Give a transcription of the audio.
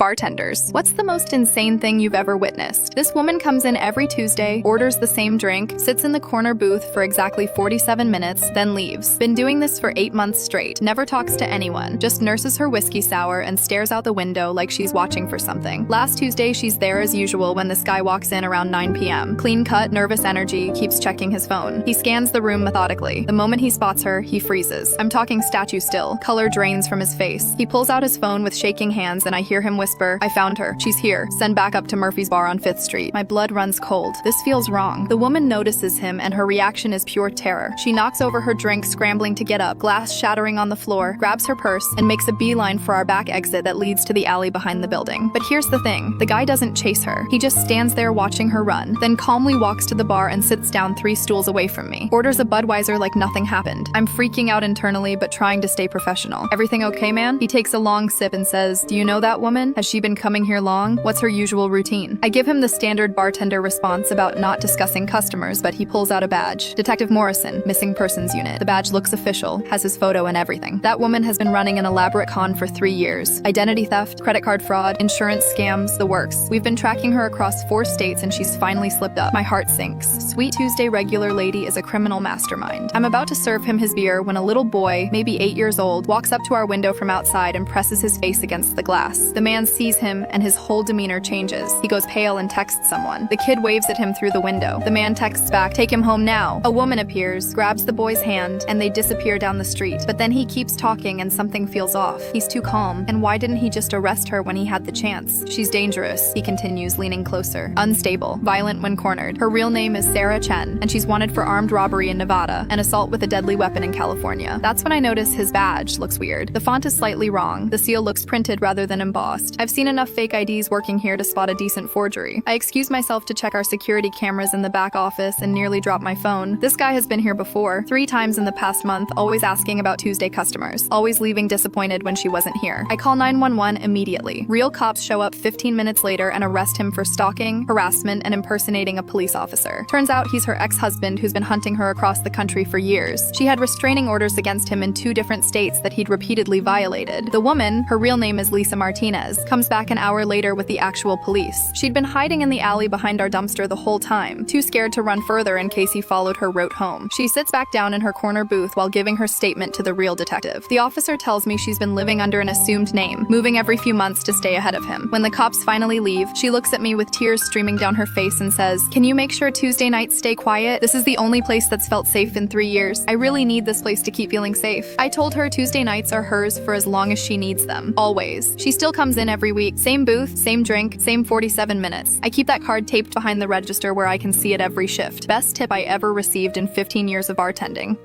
Bartenders. What's the most insane thing you've ever witnessed? This woman comes in every Tuesday, orders the same drink, sits in the corner booth for exactly 47 minutes, then leaves. Been doing this for 8 months straight. Never talks to anyone. Just nurses her whiskey sour and stares out the window like she's watching for something. Last Tuesday, she's there as usual when this guy walks in around 9 p.m. Clean cut, nervous energy, keeps checking his phone. He scans the room methodically. The moment he spots her, he freezes. I'm talking statue still. Color drains from his face. He pulls out his phone with shaking hands and I hear him whisper, "I found her. She's here. Send back up to Murphy's Bar on 5th Street." My blood runs cold. This feels wrong. The woman notices him and her reaction is pure terror. She knocks over her drink, scrambling to get up, glass shattering on the floor, grabs her purse, and makes a beeline for our back exit that leads to the alley behind the building. But here's the thing. The guy doesn't chase her. He just stands there watching her run, then calmly walks to the bar and sits down 3 stools away from me. Orders a Budweiser like nothing happened. I'm freaking out internally but trying to stay professional. "Everything okay, man?" He takes a long sip and says, "Do you know that woman? Has she been coming here long? What's her usual routine?" I give him the standard bartender response about not discussing customers, but he pulls out a badge. "Detective Morrison, Missing Persons Unit." The badge looks official, has his photo and everything. That woman has been running an elaborate con for 3 years. Identity theft, credit card fraud, insurance scams, the works. We've been tracking her across 4 states and she's finally slipped up. My heart sinks. Sweet Tuesday regular lady is a criminal mastermind. I'm about to serve him his beer when a little boy, maybe 8 years old, walks up to our window from outside and presses his face against the glass. The man sees him and his whole demeanor changes. He goes pale and texts someone. The kid waves at him through the window. The man texts back, "Take him home now." A woman appears, grabs the boy's hand, and they disappear down the street. But then he keeps talking and something feels off. He's too calm. And why didn't he just arrest her when he had the chance? "She's dangerous," he continues, leaning closer. "Unstable, violent when cornered. Her real name is Sarah Chen, and she's wanted for armed robbery in Nevada and assault with a deadly weapon in California." That's when I notice his badge looks weird. The font is slightly wrong. The seal looks printed rather than embossed. I've seen enough fake IDs working here to spot a decent forgery. I excuse myself to check our security cameras in the back office and nearly drop my phone. This guy has been here before, 3 times in the past month, always asking about Tuesday customers, always leaving disappointed when she wasn't here. I call 911 immediately. Real cops show up 15 minutes later and arrest him for stalking, harassment, and impersonating a police officer. Turns out he's her ex-husband who's been hunting her across the country for years. She had restraining orders against him in 2 different states that he'd repeatedly violated. The woman, her real name is Lisa Martinez, comes back an hour later with the actual police. She'd been hiding in the alley behind our dumpster the whole time, too scared to run further in case he followed her route home. She sits back down in her corner booth while giving her statement to the real detective. The officer tells me she's been living under an assumed name, moving every few months to stay ahead of him. When the cops finally leave, she looks at me with tears streaming down her face and says, "Can you make sure Tuesday nights stay quiet? This is the only place that's felt safe in 3 years. I really need this place to keep feeling safe." I told her Tuesday nights are hers for as long as she needs them. Always. She still comes in every week. Same booth, same drink, same 47 minutes. I keep that card taped behind the register where I can see it every shift. Best tip I ever received in 15 years of bartending.